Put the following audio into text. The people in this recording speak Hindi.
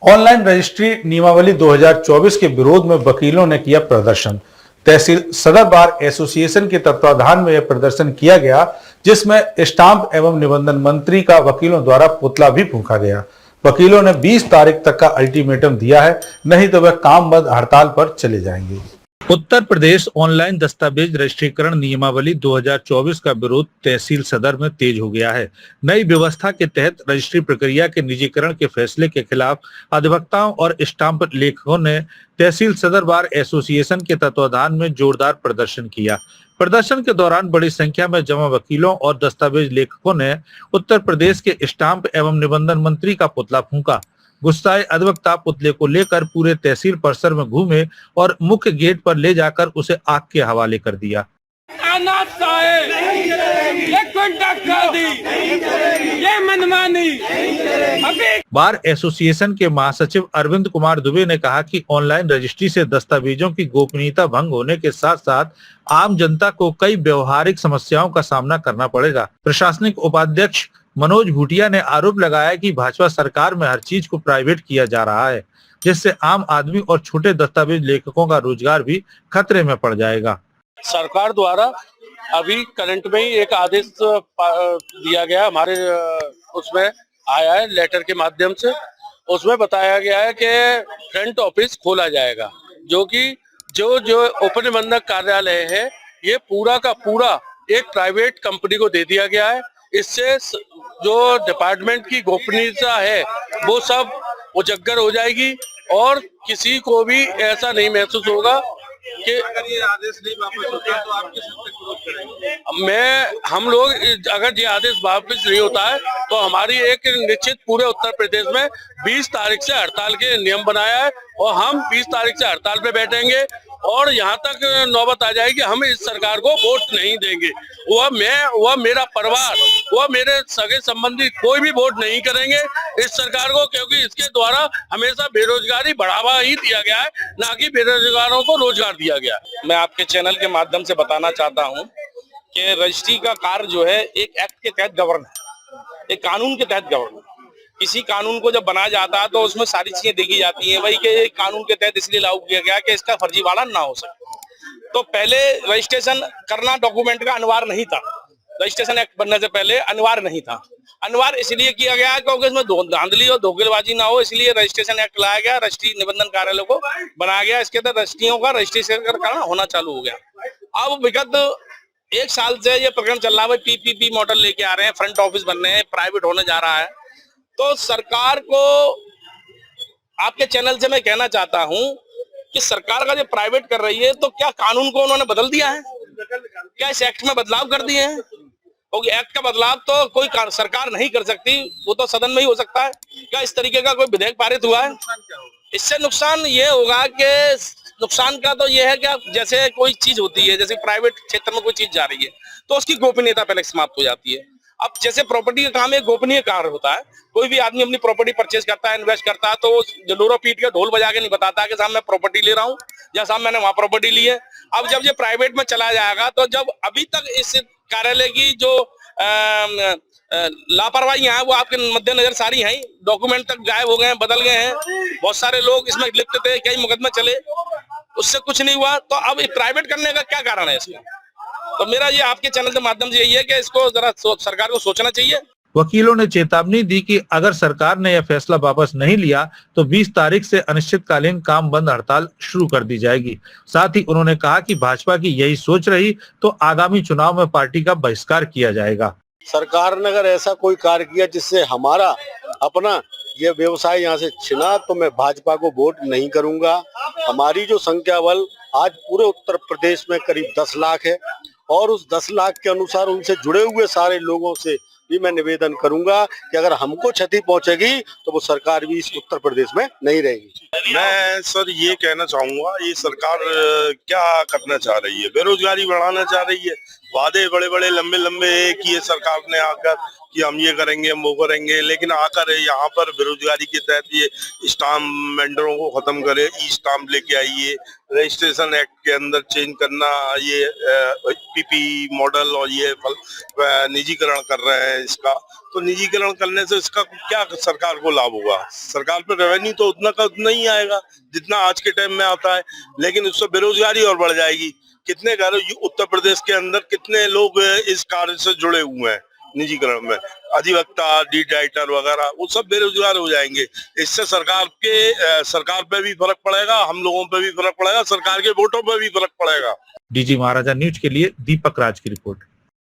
ऑनलाइन रजिस्ट्री नियमावली 2024 के विरोध में वकीलों ने किया प्रदर्शन। तहसील सदर बार एसोसिएशन के तत्वाधान में यह प्रदर्शन किया गया, जिसमें स्टाम्प एवं निबंधन मंत्री का वकीलों द्वारा पुतला भी फूंका गया। वकीलों ने 20 तारीख तक का अल्टीमेटम दिया है, नहीं तो वह काम बंद हड़ताल पर चले जाएंगे। उत्तर प्रदेश ऑनलाइन दस्तावेज रजिस्ट्रीकरण नियमावली 2024 का विरोध तहसील सदर में तेज हो गया है। नई व्यवस्था के तहत रजिस्ट्री प्रक्रिया के निजीकरण के फैसले के खिलाफ अधिवक्ताओं और स्टाम्प लेखकों ने तहसील सदर बार एसोसिएशन के तत्वाधान में जोरदार प्रदर्शन किया। प्रदर्शन के दौरान बड़ी संख्या में जमा वकीलों और दस्तावेज लेखकों ने उत्तर प्रदेश के स्टाम्प एवं निबंधन मंत्री का पुतला फूंका। गुस्साए अधिवक्ता पुतले को लेकर पूरे तहसील परिसर में घूमे और मुख्य गेट पर ले जाकर उसे आग के हवाले कर दिया। ये मनमानी। बार एसोसिएशन के महासचिव अरविंद कुमार दुबे ने कहा कि ऑनलाइन रजिस्ट्री से दस्तावेजों की गोपनीयता भंग होने के साथ साथ आम जनता को कई व्यवहारिक समस्याओं का सामना करना पड़ेगा। प्रशासनिक उपाध्यक्ष मनोज भूटिया ने आरोप लगाया कि भाजपा सरकार में हर चीज को प्राइवेट किया जा रहा है, जिससे आम आदमी और छोटे दस्तावेज लेखकों का रोजगार भी खतरे में पड़ जाएगा। सरकार द्वारा अभी करंट में ही एक आदेश दिया गया, हमारे उसमें आया है लेटर के माध्यम से। उसमें बताया गया है कि फ्रंट ऑफिस खोला जाएगा, जो कि जो उपनिबंधक कार्यालय है ये पूरा का पूरा एक प्राइवेट कंपनी को दे दिया गया है। इससे जो डिपार्टमेंट की गोपनीयता है वो सब उजागर हो जाएगी और किसी को भी ऐसा नहीं महसूस होगा कि अगर ये आदेश नहीं वापस होता है तो आप किस हद तक विरोध करेंगे। हम लोग अगर ये आदेश वापस नहीं होता है तो हमारी एक निश्चित पूरे उत्तर प्रदेश में 20 तारीख से हड़ताल के नियम बनाया है और हम 20 तारीख से हड़ताल पे बैठेंगे और यहाँ तक नौबत आ जाएगी हम इस सरकार को वोट नहीं देंगे। वह मेरा परिवार, वह मेरे सगे संबंधी कोई भी वोट नहीं करेंगे इस सरकार को, क्योंकि इसके द्वारा हमेशा बेरोजगारी बढ़ावा ही दिया गया है, ना कि बेरोजगारों को रोजगार दिया गया। मैं आपके चैनल के माध्यम से बताना चाहता हूँ कि रजिस्ट्री का कार्य जो है एक एक्ट के तहत गवर्न है, एक कानून के तहत गवर्न है। किसी कानून को जब बनाया जाता है तो उसमें सारी चीजें देखी जाती हैं, वही के कानून के तहत इसलिए लागू किया गया कि इसका फर्जीवाड़ा ना हो सके। तो पहले रजिस्ट्रेशन करना डॉक्यूमेंट का अनिवार्य नहीं था, रजिस्ट्रेशन एक्ट बनने से पहले अनिवार्य नहीं था। अनिवार्य इसलिए किया गया क्योंकि इसमें धांधली और धोखेबाजी ना हो, इसलिए रजिस्ट्रेशन एक्ट लाया गया, रजिस्ट्री निबंधन कार्यालय को बनाया गया। इसके तहत रजिस्ट्रियों का रजिस्ट्रेशन करना होना चालू हो गया। अब विगत 1 साल से ये प्रकरण चल रहा है, पीपीपी मॉडल लेके आ रहे हैं, फ्रंट ऑफिस बन रहे हैं, प्राइवेट होने जा रहा है। तो सरकार को आपके चैनल से मैं कहना चाहता हूं कि सरकार का जो प्राइवेट कर रही है तो क्या कानून को उन्होंने बदल दिया है, क्या इस एक्ट में बदलाव कर दिए हैं? क्योंकि एक्ट का बदलाव तो कोई सरकार नहीं कर सकती, वो तो सदन में ही हो सकता है। क्या इस तरीके का कोई विधेयक पारित हुआ है? इससे नुकसान ये होगा कि नुकसान का तो ये है कि जैसे कोई चीज होती है, जैसे प्राइवेट क्षेत्र में कोई चीज जा रही है तो उसकी गोपनीयता पहले समाप्त हो जाती है। अब जैसे प्रॉपर्टी का काम एक गोपनीय कार्य होता है, कोई भी आदमी अपनी प्रॉपर्टी परचेज करता है, इन्वेस्ट करता है, तो जलोरो पीट के ढोल बजा के नहीं बताता कि साहब मैं प्रॉपर्टी ले रहा हूँ या साहब मैंने वहां प्रॉपर्टी ली है। अब जब ये प्राइवेट में चला जाएगा तो जब अभी तक इस कार्यालय की जो लापरवाही है वो आपके मद्देनजर सारी है, डॉक्यूमेंट तक गायब हो गए हैं, बदल गए हैं, बहुत सारे लोग इसमें लिप्त थे, कई मुकदमे चले, उससे कुछ नहीं हुआ। तो अब प्राइवेट करने का क्या कारण है इसका? तो मेरा ये आपके चैनल के माध्यम से यही है कि इसको जरा सरकार को सोचना चाहिए। वकीलों ने चेतावनी दी कि अगर सरकार ने यह फैसला वापस नहीं लिया तो 20 तारीख से अनिश्चितकालीन काम बंद हड़ताल शुरू कर दी जाएगी। साथ ही उन्होंने कहा कि भाजपा की यही सोच रही तो आगामी चुनाव में पार्टी का बहिष्कार किया जाएगा। सरकार ने अगर ऐसा कोई कार्य किया जिससे हमारा अपना ये व्यवसाय यहाँ से छिना तो मैं भाजपा को वोट नहीं करूंगा। हमारी जो संख्या बल आज पूरे उत्तर प्रदेश में करीब 10 लाख है और उस 10 लाख के अनुसार उनसे जुड़े हुए सारे लोगों से भी मैं निवेदन करूंगा कि अगर हमको क्षति पहुंचेगी तो वो सरकार भी इस उत्तर प्रदेश में नहीं रहेगी। मैं सर ये कहना चाहूंगा, ये सरकार क्या करना चाह रही है? बेरोजगारी बढ़ाना चाह रही है, वादे बड़े बड़े लंबे लंबे किए सरकार ने आकर कि हम ये करेंगे हम वो करेंगे, लेकिन आकर यहाँ पर बेरोजगारी के तहत ये स्टाम्प वेंडरों को खत्म करे, ई स्टाम्प लेके आइए, रजिस्ट्रेशन एक्ट के अंदर चेंज करना, ये पीपी मॉडल और ये निजीकरण कर रहे हैं इसका। तो निजीकरण करने से इसका क्या सरकार को लाभ होगा? सरकार पर रेवेन्यू तो उतना का उतना ही आएगा जितना आज के टाइम में आता है, लेकिन उससे बेरोजगारी और बढ़ जाएगी। कितने घर उत्तर प्रदेश के अंदर कितने लोग इस कार्य से जुड़े हुए हैं निजीकरण में, अधिवक्ता, लीड राइटर वगैरह, वो सब बेरोजगार हो जाएंगे। इससे सरकार पे भी फर्क पड़ेगा, हम लोगों पे भी फर्क पड़ेगा, सरकार के वोटों पे भी फर्क पड़ेगा। डीजी महाराजा न्यूज के लिए दीपक राज की रिपोर्ट।